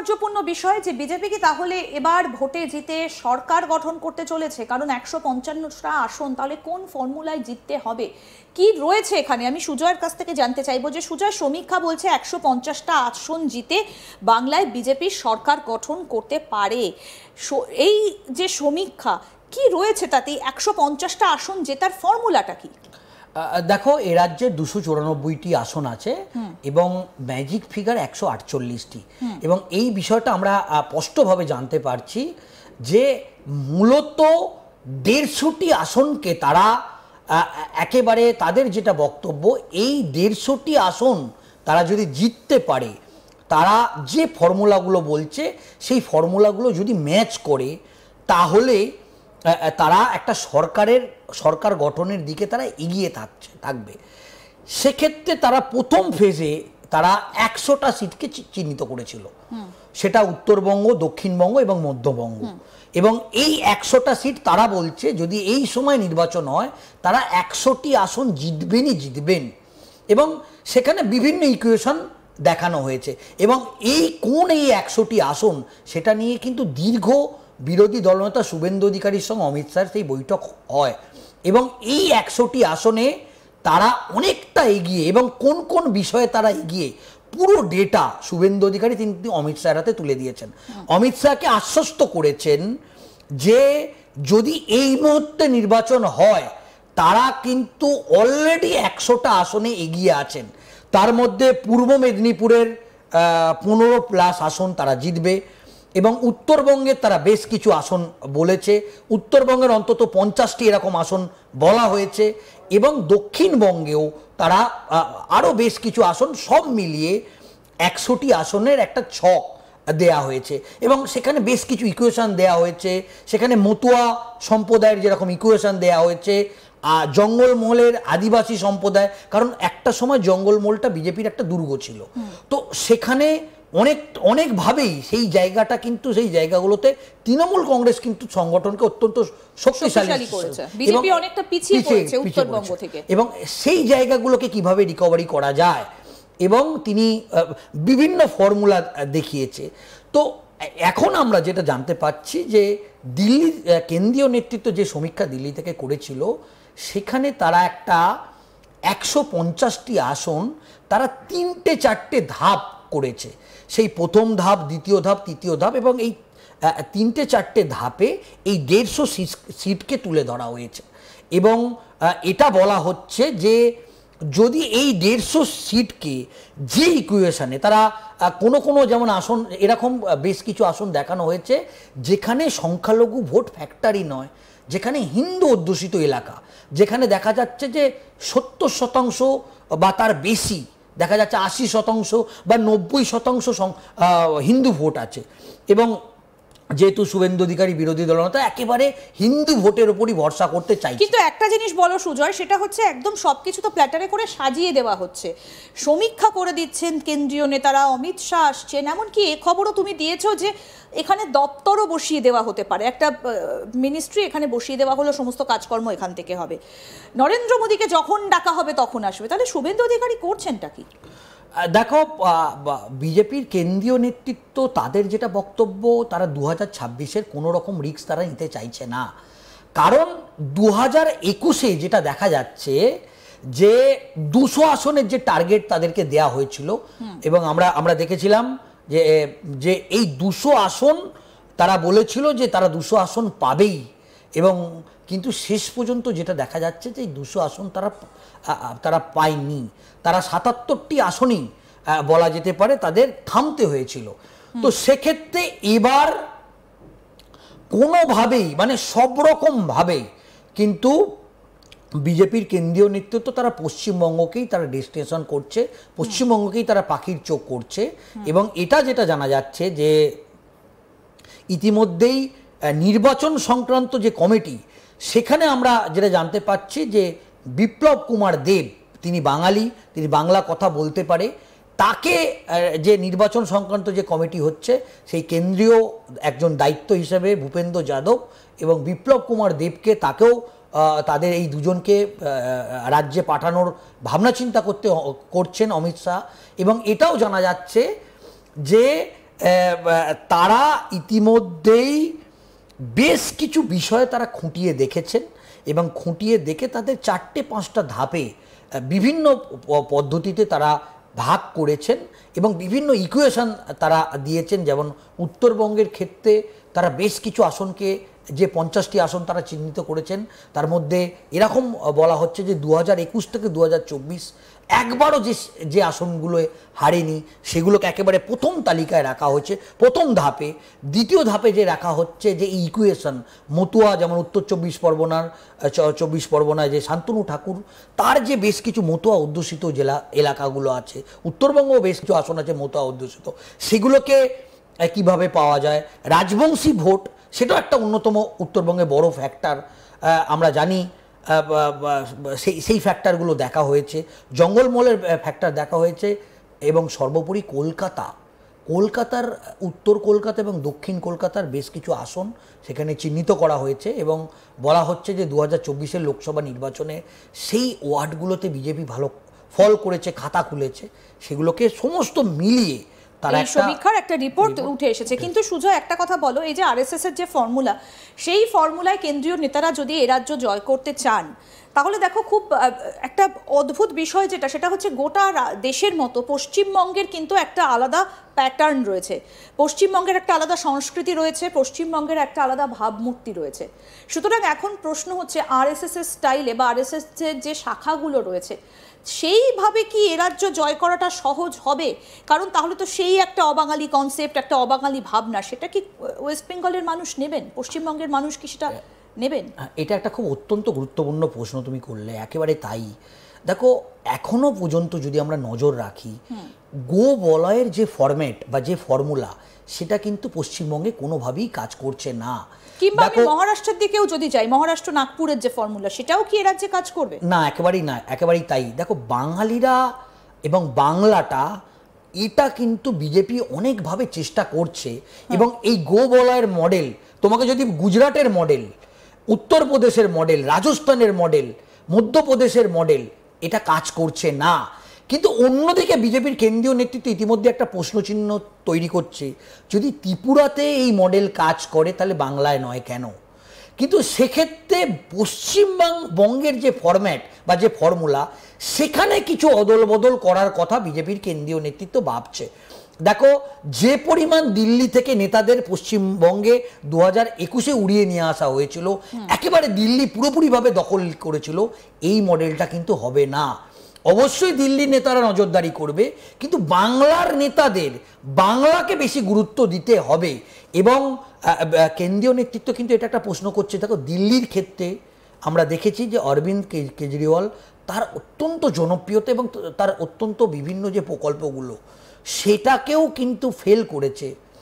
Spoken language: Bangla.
তাৎপর্যপূর্ণ বিষয় যে বিজেপি কি তাহলে এবার ভোটে জিতে সরকার গঠন করতে চলেছে, কারণ 155টা আসন, তাহলে কোন ফর্মুলায় জিততে হবে, কি রয়েছে এখানে? আমি সুজয়ের কাছ থেকে জানতে চাইবো যে সুজয়, সমীক্ষা বলছে 150টা আসন জিতে বাংলায় বিজেপি সরকার গঠন করতে পারে। এই যে সমীক্ষা, কি রয়েছে তাতে? 150টা আসন জেতার ফর্মুলাটা কি? দেখো, এ রাজ্যে 294টি আসন আছে এবং ম্যাজিক ফিগার 148টি, এবং এই বিষয়টা আমরা স্পষ্টভাবে জানতে পারছি যে মূলত 150টি আসনকে তারা একেবারে, তাদের যেটা বক্তব্য, এই 150টি আসন তারা যদি জিততে পারে, তারা যে ফর্মুলাগুলো বলছে সেই ফর্মুলাগুলো যদি ম্যাচ করে, তাহলে তারা একটা সরকার গঠনের দিকে তারা এগিয়ে থাকবে। সেক্ষেত্রে তারা প্রথম ফেজে তারা 100টা সিটকে চিহ্নিত করেছিল, সেটা উত্তরবঙ্গ, দক্ষিণবঙ্গ এবং মধ্যবঙ্গ। এবং এই 100টা সিট তারা বলছে যদি এই সময় নির্বাচন হয়, তারা 100টি আসন জিতবেন। এবং সেখানে বিভিন্ন ইকুয়েশন দেখানো হয়েছে, এবং এই 100টি আসন সেটা নিয়ে কিন্তু দীর্ঘ বিরোধী দলনেতা শুভেন্দু অধিকারীর সঙ্গে অমিত শাহের সেই বৈঠক হয়, এবং এই 100টি আসনে তারা অনেকটা এগিয়ে, এবং কোন কোন বিষয়ে তারা এগিয়ে পুরো ডেটা শুভেন্দু অধিকারী তিনি অমিত শাহের হাতে তুলে দিয়েছেন। অমিত শাহকে আশ্বস্ত করেছেন যে যদি এই মুহূর্তে নির্বাচন হয়, তারা কিন্তু অলরেডি 100টা আসনে এগিয়ে আছেন। তার মধ্যে পূর্ব মেদিনীপুরের 15+ আসন তারা জিতবে, এবং উত্তরবঙ্গের তারা বেশ কিছু আসন বলেছে, উত্তরবঙ্গের অন্তত 50টি এরকম আসন বলা হয়েছে, এবং দক্ষিণবঙ্গেও তারা আরও বেশ কিছু আসন, সব মিলিয়ে 100টি আসনের একটা ছক দেয়া হয়েছে, এবং সেখানে বেশ কিছু ইকুয়েশন দেয়া হয়েছে। সেখানে মতুয়া সম্প্রদায়ের যেরকম ইকুয়েশন দেয়া হয়েছে, জঙ্গলমহলের আদিবাসী সম্প্রদায়, কারণ একটা সময় জঙ্গলমহলটা বিজেপির একটা দুর্গ ছিল, তো সেখানে অনেকভাবেই সেই জায়গাটা, কিন্তু সেই জায়গাগুলোতে তৃণমূল কংগ্রেস কিন্তু সংগঠনকে অত্যন্ত শক্তিশালী করেছে, বিজেপি অনেকটা পিছিয়ে পড়েছে উত্তরবঙ্গ থেকে, এবং সেই জায়গাগুলোকে কিভাবে রিকভারি করা যায়, এবং তিনি বিভিন্ন ফর্মুলা দেখিয়েছে। তো এখন আমরা যেটা জানতে পাচ্ছি যে দিল্লির কেন্দ্রীয় নেতৃত্ব যে সমীক্ষা দিল্লি থেকে করেছিল, সেখানে তারা একটা 150টি আসন তারা 3-4টে ধাপ করেছে। সেই প্রথম ধাপ, দ্বিতীয় ধাপ, তৃতীয় ধাপ, এবং এই 3-4টে ধাপে এই 150 সিটকে তুলে ধরা হয়েছে। এবং এটা বলা হচ্ছে যে যদি এই 150 সিটকে যে ইকুয়েশনে তারা কোনো যেমন আসন, এরকম বেশ কিছু আসন দেখানো হয়েছে যেখানে সংখ্যালঘু ভোট ফ্যাক্টরি নয়, যেখানে হিন্দু অধ্যুষিত এলাকা, যেখানে দেখা যাচ্ছে যে 70% বা তার বেশি, দেখা যাচ্ছে 80% বা 90% হিন্দু ভোট আছে। এবং যেহেতু শুভেন্দু অধিকারী বিরোধী দলনেতা একেবারে হিন্দু ভোটের উপরই ভরসা করতে চাইছে, কিন্তু একটা জিনিস বলো সুজয়, সেটা হচ্ছে একদম সবকিছু তো প্ল্যাটারে করে সাজিয়ে দেওয়া হচ্ছে, সমীক্ষা করে দিচ্ছেন কেন্দ্রীয় নেতারা, অমিত শাহ আসছেন, এমনকি এ খবরও তুমি দিয়েছো যে এখানে দপ্তরও বসিয়ে দেওয়া হতে পারে, একটা মিনিস্ট্রি এখানে বসিয়ে দেওয়া হলো, সমস্ত কাজকর্ম এখান থেকে হবে, নরেন্দ্র মোদীকে যখন ডাকা হবে তখন আসবে। তাহলে শুভেন্দু অধিকারী করছেনটা কি? দেখো, বিজেপির কেন্দ্রীয় নেতৃত্ব তাদের যেটা বক্তব্য, তারা 2026-এর কোনো রকম রিস্ক তারা নিতে চাইছে না, কারণ 2021-এ যেটা দেখা যাচ্ছে যে 200 আসনের যে টার্গেট তাদেরকে দেয়া হয়েছিল, এবং আমরা দেখেছিলাম যে এই 200 আসন তারা বলেছিল যে তারা 200 আসন পাবেই, এবং কিন্তু শেষ পর্যন্ত যেটা দেখা যাচ্ছে যে এই 200 আসন তারা পায়নি, তারা 77টি আসনই বলা যেতে পারে তাদের থামতে হয়েছিল। তো সেক্ষেত্রে এবার কোনোভাবেই, মানে সব রকমভাবেই কিন্তু বিজেপির কেন্দ্রীয় নেতৃত্ব তারা পশ্চিমবঙ্গকেই তারা ডেস্টিনেশন করছে, পশ্চিমবঙ্গকেই তারা পাখির চোখ করছে। এবং এটা যেটা জানা যাচ্ছে যে ইতিমধ্যেই নির্বাচন সংক্রান্ত যে কমিটি, সেখানে আমরা যেটা জানতে পারছি যে বিপ্লব কুমার দেব, তিনি বাঙালি, তিনি বাংলা কথা বলতে পারে, তাকে যে নির্বাচন সংক্রান্ত যে কমিটি হচ্ছে, সেই কেন্দ্রীয় একজন দায়িত্ব হিসেবে ভূপেন্দ্র যাদব এবং বিপ্লব কুমার দেবকে, তাকেও তাদের এই দুজনকে রাজ্যে পাঠানোর ভাবনা চিন্তা করছেন অমিত শাহ। এবং এটাও জানা যাচ্ছে যে তারা ইতিমধ্যেই বেশ কিছু বিষয়ে তারা খুঁটিয়ে দেখেছেন এবং খুঁটিয়ে দেখে তাদের 4-5টা ধাপে বিভিন্ন পদ্ধতিতে তারা ভাগ করেছেন এবং বিভিন্ন ইকুয়েশন তারা দিয়েছেন। যেমন উত্তরবঙ্গের ক্ষেত্রে তারা বেশ কিছু আসনকে, যে 50টি আসন তারা চিহ্নিত করেছেন, তার মধ্যে এরকম বলা হচ্ছে যে 2021 থেকে 2024 একবারও যে আসনগুলো হারেনি সেগুলোকে একেবারে প্রথম তালিকায় রাখা হয়েছে প্রথম ধাপে। দ্বিতীয় ধাপে যে রাখা হচ্ছে যে ইকুয়েশন মতুয়া, যেমন উত্তর 24 পরগনায় যে শান্তনু ঠাকুর, তার যে বেশ কিছু মতুয়া অধ্যুষিত এলাকাগুলো আছে, উত্তরবঙ্গেও বেশ কিছু আসন আছে মতুয়া অধ্যুষিত, সেগুলোকে কিভাবে পাওয়া যায়। রাজবংশী ভোট, সেটাও একটা অন্যতম উত্তরবঙ্গে বড় ফ্যাক্টর, আমরা জানি। সেই ফ্যাক্টরগুলো দেখা হয়েছে, জঙ্গলমহলের ফ্যাক্টর দেখা হয়েছে এবং সর্বোপরি কলকাতার উত্তর কলকাতা এবং দক্ষিণ কলকাতার বেশ কিছু আসন সেখানে চিহ্নিত করা হয়েছে এবং বলা হচ্ছে যে 2024 লোকসভা নির্বাচনে সেই ওয়ার্ডগুলোতে বিজেপি ভালো ফল করেছে, খাতা খুলেছে, সেগুলোকে সমস্ত মিলিয়ে এই সমীক্ষার একটা রিপোর্ট উঠে এসেছে। কিন্তু সুজয়, একটা কথা বলো, এই যে আরএসএস এর যে ফর্মুলা, সেই ফর্মুলায় কেন্দ্রীয় নেতারা যদি এ রাজ্য জয় করতে চান, তাহলে দেখো খুব একটা অদ্ভুত বিষয় যেটা, সেটা হচ্ছে গোটা দেশের মতো পশ্চিমবঙ্গের কিন্তু একটা আলাদা প্যাটার্ন রয়েছে, পশ্চিমবঙ্গের একটা আলাদা সংস্কৃতি রয়েছে, পশ্চিমবঙ্গের একটা আলাদা ভাবমূর্তি রয়েছে। সুতরাং এখন প্রশ্ন হচ্ছে আরএসএস এর স্টাইলে বা আরএসএস এর যে শাখাগুলো রয়েছে সেইভাবে কি এ রাজ্য জয় করাটা সহজ হবে? কারণ তাহলে তো সেই একটা অবাঙালি কনসেপ্ট, একটা অবাঙালি ভাবনা, সেটা কি ওয়েস্ট বেঙ্গলের মানুষ নেবেন? পশ্চিমবঙ্গের মানুষ কি সেটা নেবেন? এটা একটা খুব অত্যন্ত গুরুত্বপূর্ণ প্রশ্ন তুমি করলে, একেবারে তাই। দেখো, এখনো পর্যন্ত যদি আমরা নজর রাখি, গো বলয়ের যে ফরম্যাট বা যে ফর্মুলা, সেটা কিন্তু পশ্চিমবঙ্গে কোনোভাবেই কাজ করছে না। কিংবা আমি মহারাষ্ট্রের দিকেও যদি যাই, মহারাষ্ট্র নাগপুরের যে ফর্মুলা, সেটাও কি এ রাজ্যে কাজ করবে? না, একেবারেই না, একেবারেই তাই। দেখো, বাঙালিরা এবং বাংলাটা, এটা কিন্তু বিজেপি অনেকভাবে চেষ্টা করছে এবং এই গো বলয়ের মডেল, তোমাকে যদি গুজরাটের মডেল, উত্তরপ্রদেশের মডেল, রাজস্থানের মডেল, মধ্যপ্রদেশের মডেল, এটা কাজ করছে না। কিন্তু অন্যদিকে বিজেপির কেন্দ্রীয় নেতৃত্ব ইতিমধ্যে একটা প্রশ্নচিহ্ন তৈরি করছে, যদি ত্রিপুরাতে এই মডেল কাজ করে তাহলে বাংলায় নয় কেন? কিন্তু সেক্ষেত্রে পশ্চিমবঙ্গের যে ফরম্যাট বা যে ফর্মুলা, সেখানে কিছু অদল বদল করার কথা বিজেপির কেন্দ্রীয় নেতৃত্ব ভাবছে। দেখো, যে পরিমাণ দিল্লি থেকে নেতাদের পশ্চিমবঙ্গে 2021 উড়িয়ে নিয়ে আসা হয়েছিল, একেবারে দিল্লি পুরোপুরিভাবে দখল করেছিল, এই মডেলটা কিন্তু হবে না। অবশ্যই দিল্লির নেতারা নজরদারি করবে, কিন্তু বাংলার নেতাদের বাংলাকে বেশি গুরুত্ব দিতে হবে। এবং কেন্দ্রীয় নেতৃত্ব কিন্তু এটা একটা প্রশ্ন করছে। দেখো, দিল্লির ক্ষেত্রে আমরা দেখেছি যে অরবিন্দ কেজরিওয়াল, তার অত্যন্ত জনপ্রিয়তা এবং তার অত্যন্ত বিভিন্ন যে প্রকল্পগুলো, সেটাকেও কিন্তু ফেল করেছে